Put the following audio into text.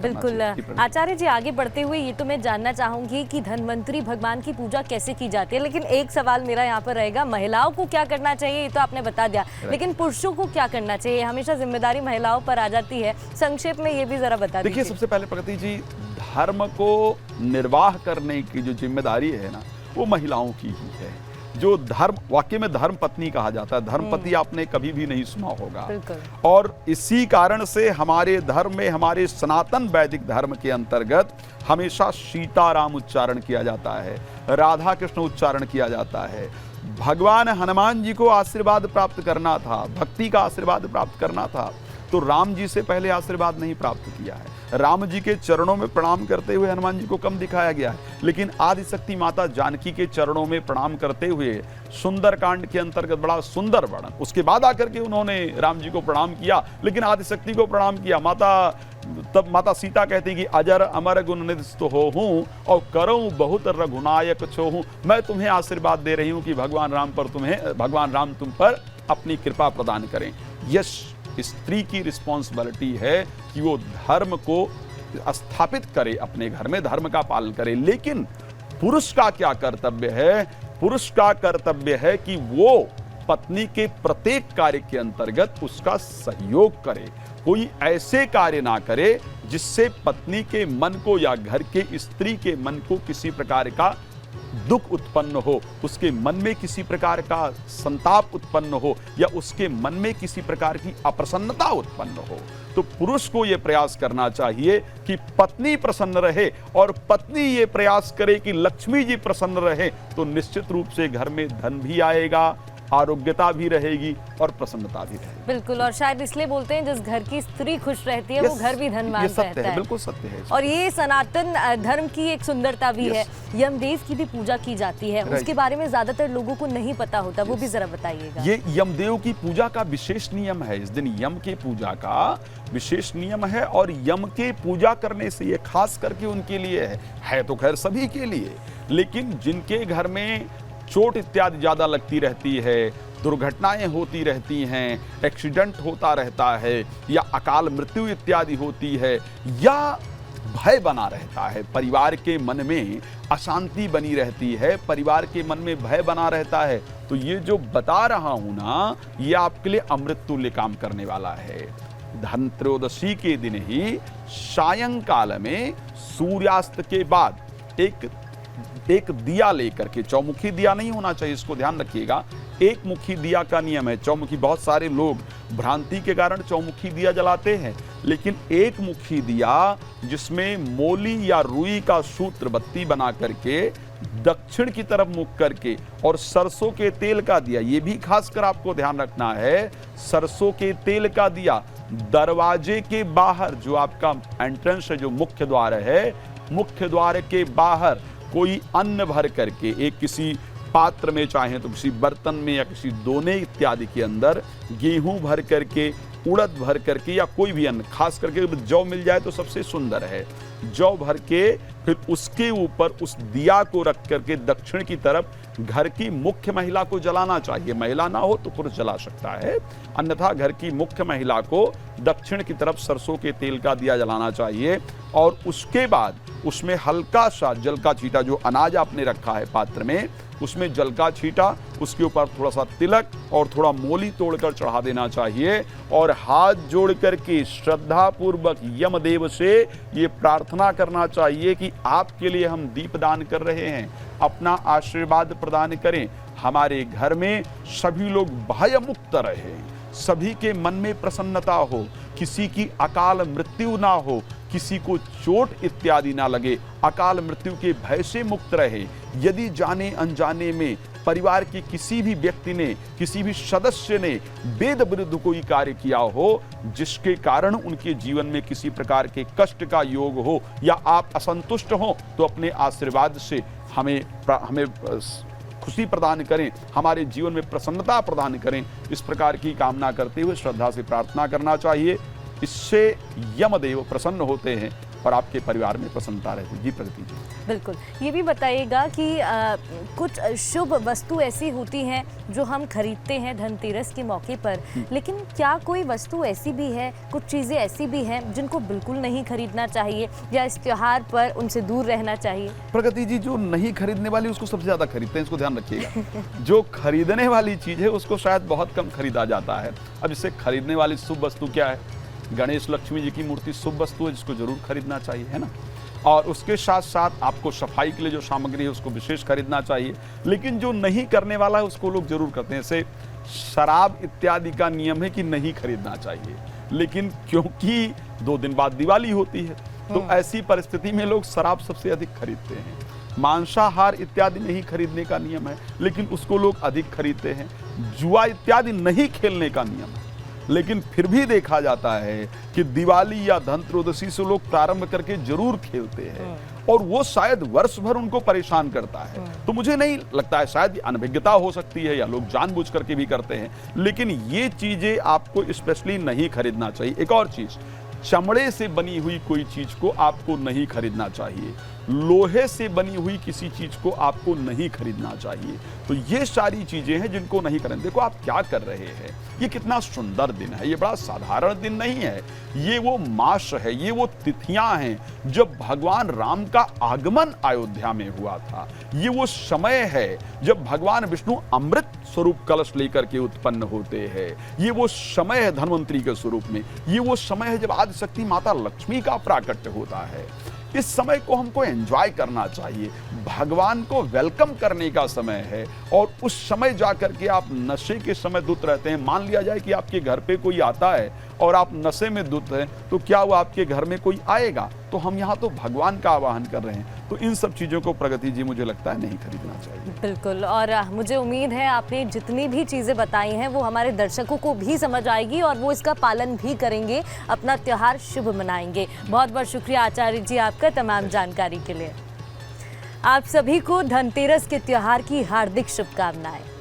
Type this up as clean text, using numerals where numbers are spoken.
करना चाहिए। बिल्कुल आचार्य जी, आगे बढ़ते हुए ये तो मैं जानना चाहूंगी कि धन्वंतरी भगवान की पूजा कैसे की जाती है, लेकिन एक सवाल मेरा यहाँ पर रहेगा, महिलाओं को क्या करना चाहिए ये तो आपने बता दिया, लेकिन पुरुषों को क्या करना चाहिए? हमेशा जिम्मेदारी महिलाओं पर आ जाती है, संक्षेप में ये भी जरा बता दीजिए। देखिए, सबसे पहले प्रगति जी, धर्म को निर्वाह करने की जो जिम्मेदारी है ना, वो महिलाओं की ही है। जो धर्म, वाकई में धर्म पत्नी कहा जाता है, धर्म पति आपने कभी भी नहीं सुना होगा। और इसी कारण से हमारे धर्म में, हमारे सनातन वैदिक धर्म के अंतर्गत हमेशा सीताराम उच्चारण किया जाता है, राधा कृष्ण उच्चारण किया जाता है। भगवान हनुमान जी को आशीर्वाद प्राप्त करना था, भक्ति का आशीर्वाद प्राप्त करना था, तो राम जी से पहले आशीर्वाद नहीं प्राप्त किया है। राम जी के चरणों में प्रणाम करते हुए हनुमान जी को कम दिखाया गया है, लेकिन आदिशक्ति माता जानकी के चरणों में प्रणाम करते हुए सुंदर कांड के अंतर्गत बड़ा सुंदर वर्णन, उसके बाद आकर के उन्होंने राम जी को प्रणाम किया, लेकिन आदिशक्ति को प्रणाम किया। तब माता सीता कहती कि अजर अमर गुण निधि तो हो हूँ और करूँ बहुत रघुनायक छो हूँ। मैं तुम्हें आशीर्वाद दे रही हूँ कि भगवान राम तुम पर अपनी कृपा प्रदान करें। यश स्त्री की रिस्पॉन्सिबिलिटी है कि वो धर्म को स्थापित करे, अपने घर में धर्म का पालन करे। लेकिन पुरुष का क्या कर्तव्य है? पुरुष का कर्तव्य है कि वो पत्नी के प्रत्येक कार्य के अंतर्गत उसका सहयोग करे, कोई ऐसे कार्य ना करे जिससे पत्नी के मन को या घर के स्त्री के मन को किसी प्रकार का दुख उत्पन्न हो, उसके मन में किसी प्रकार का संताप उत्पन्न हो, या उसके मन में किसी प्रकार की अप्रसन्नता उत्पन्न हो। तो पुरुष को यह प्रयास करना चाहिए कि पत्नी प्रसन्न रहे, और पत्नी ये प्रयास करे कि लक्ष्मी जी प्रसन्न रहे, तो निश्चित रूप से घर में धन भी आएगा, आरोग्यता भी रहेगी और प्रसन्नता भी रहेगी। बिल्कुल, और शायद इसलिए बोलते हैं जिस घर की स्त्री खुश रहती है वो घर भी धनवान रहता है। बिल्कुल सत्य है। और ये सनातन धर्म की एक सुंदरता भी है। यमदेव की भी पूजा की जाती है, उसके बारे में ज्यादातर लोगों को नहीं पता होता, वो भी जरा बताइएगा। ये यमदेव की पूजा का विशेष नियम है। इस दिन यम के पूजा का विशेष नियम है, और यम के पूजा करने से ये खास करके उनके लिए है तो खैर सभी के लिए, लेकिन जिनके घर में चोट इत्यादि ज्यादा लगती रहती है, दुर्घटनाएं होती रहती हैं, एक्सीडेंट होता रहता है, या अकाल मृत्यु इत्यादि होती है, या भय बना रहता है, परिवार के मन में अशांति बनी रहती है, परिवार के मन में भय बना रहता है, तो ये जो बता रहा हूं ना, ये आपके लिए अमृत तुल्य काम करने वाला है। धनत्रयोदशी के दिन ही सायंकाल में सूर्यास्त के बाद एक दिया लेकर के, चौमुखी दिया नहीं होना चाहिए, इसको ध्यान रखिएगा, एक मुखी दिया का नियम है। चौमुखी, बहुत सारे लोग भ्रांति के कारण चौमुखी दिया जलाते हैं, लेकिन एक मुखी दिया जिसमें मोली या रुई का सूत्र बत्ती बना करके दक्षिण की तरफ मुख करके, और सरसों के तेल का दिया, ये भी खासकर आपको ध्यान रखना है, सरसों के तेल का दिया दरवाजे के बाहर, जो आपका एंट्रेंस है, जो मुख्य द्वार है, मुख्य द्वार के बाहर कोई अन्न भर करके, एक किसी पात्र में, चाहे तो किसी बर्तन में या किसी दोने इत्यादि के अंदर गेहूं भर करके, उड़द भर करके, या कोई भी अन्न, खास करके जौ मिल जाए तो सबसे सुंदर है, जौ भर के फिर उसके ऊपर उस दिया को रख करके दक्षिण की तरफ घर की मुख्य महिला को जलाना चाहिए। महिला ना हो तो पुरुष जला सकता है, अन्यथा घर की मुख्य महिला को दक्षिण की तरफ सरसों के तेल का दिया जलाना चाहिए। और उसके बाद उसमें हल्का सा जल का छींटा, जो अनाज आपने रखा है पात्र में, उसमें जल का छींटा, उसके ऊपर थोड़ा सा तिलक और थोड़ा मोली तोड़कर चढ़ा देना चाहिए, और हाथ जोड़ करके श्रद्धा पूर्वक यमदेव से ये प्रार्थना करना चाहिए कि आपके लिए हम दीपदान कर रहे हैं, अपना आशीर्वाद प्रदान करें, हमारे घर में सभी लोग भय मुक्त रहें, सभी के मन में प्रसन्नता हो, किसी की अकाल मृत्यु ना हो, किसी को चोट इत्यादि ना लगे, अकाल मृत्यु के भय से मुक्त रहे। यदि जाने अनजाने में परिवार के किसी भी व्यक्ति ने, किसी भी सदस्य ने वेद विरुद्ध कोई कार्य किया हो, जिसके कारण उनके जीवन में किसी प्रकार के कष्ट का योग हो, या आप असंतुष्ट हो, तो अपने आशीर्वाद से हमें खुशी प्रदान करें, हमारे जीवन में प्रसन्नता प्रदान करें। इस प्रकार की कामना करते हुए श्रद्धा से प्रार्थना करना चाहिए। इससे यमदेव प्रसन्न होते हैं और आपके परिवार में प्रसन्नता रहती है। जी प्रगति जी। बिल्कुल, ये भी बताइएगा कि कुछ शुभ वस्तु ऐसी होती हैं जो हम खरीदते हैं धनतेरस के मौके पर, लेकिन क्या कोई वस्तु ऐसी भी है, कुछ चीज़ें ऐसी भी हैं जिनको बिल्कुल नहीं खरीदना चाहिए या इस त्योहार पर उनसे दूर रहना चाहिए? प्रगति जी, जो नहीं खरीदने वाली उसको सबसे ज़्यादा खरीदते हैं, इसको ध्यान रखिएगा। जो खरीदने वाली चीज़ है उसको शायद बहुत कम खरीदा जाता है। अब इससे खरीदने वाली शुभ वस्तु क्या है? गणेश लक्ष्मी जी की मूर्ति शुभ वस्तु है जिसको जरूर खरीदना चाहिए, है ना। और उसके साथ साथ आपको सफाई के लिए जो सामग्री है उसको विशेष खरीदना चाहिए। लेकिन जो नहीं करने वाला है उसको लोग जरूर करते हैं। जैसे शराब इत्यादि का नियम है कि नहीं खरीदना चाहिए, लेकिन क्योंकि 2 दिन बाद दिवाली होती है तो ऐसी परिस्थिति में लोग शराब सबसे अधिक खरीदते हैं। मांसाहार इत्यादि नहीं खरीदने का नियम है, लेकिन उसको लोग अधिक खरीदते हैं। जुआ इत्यादि नहीं खेलने का नियम है, लेकिन फिर भी देखा जाता है कि दिवाली या धनत्रयोदशी से लोग प्रारंभ करके जरूर खेलते हैं और वो शायद वर्ष भर उनको परेशान करता है। तो मुझे नहीं लगता है, शायद अनभिज्ञता हो सकती है या लोग जानबूझ करके भी करते हैं, लेकिन ये चीजें आपको स्पेशली नहीं खरीदना चाहिए। एक और चीज, चमड़े से बनी हुई कोई चीज को आपको नहीं खरीदना चाहिए। लोहे से बनी हुई किसी चीज को आपको नहीं खरीदना चाहिए। तो ये सारी चीजें हैं जिनको नहीं करें। देखो आप क्या कर रहे हैं, ये कितना सुंदर दिन है, ये बड़ा साधारण दिन नहीं है। ये वो मास है, ये वो तिथियां हैं जब भगवान राम का आगमन अयोध्या में हुआ था। ये वो समय है जब भगवान विष्णु अमृत स्वरूप कलश लेकर के उत्पन्न होते हैं। ये वो समय है धन्वंतरी के स्वरूप में। ये वो समय है जब आदिशक्ति माता लक्ष्मी का प्राकट्य होता है। इस समय को हमको एंजॉय करना चाहिए, भगवान को वेलकम करने का समय है। और उस समय जाकर के आप नशे के समय धुत रहते हैं। मान लिया जाए कि आपके घर पे कोई आता है और आप नशे में धुत हैं, तो क्या वो आपके घर में कोई आएगा? तो हम यहाँ तो भगवान का आवाहन कर रहे हैं। तो इन सब चीज़ों को प्रगति जी मुझे लगता है नहीं खरीदना चाहिए। बिल्कुल, और मुझे उम्मीद है आपने जितनी भी चीज़ें बताई हैं वो हमारे दर्शकों को भी समझ आएगी और वो इसका पालन भी करेंगे, अपना त्योहार शुभ मनाएंगे। बहुत बहुत शुक्रिया आचार्य जी आपका तमाम जानकारी के लिए। आप सभी को धनतेरस के त्योहार की हार्दिक शुभकामनाएं।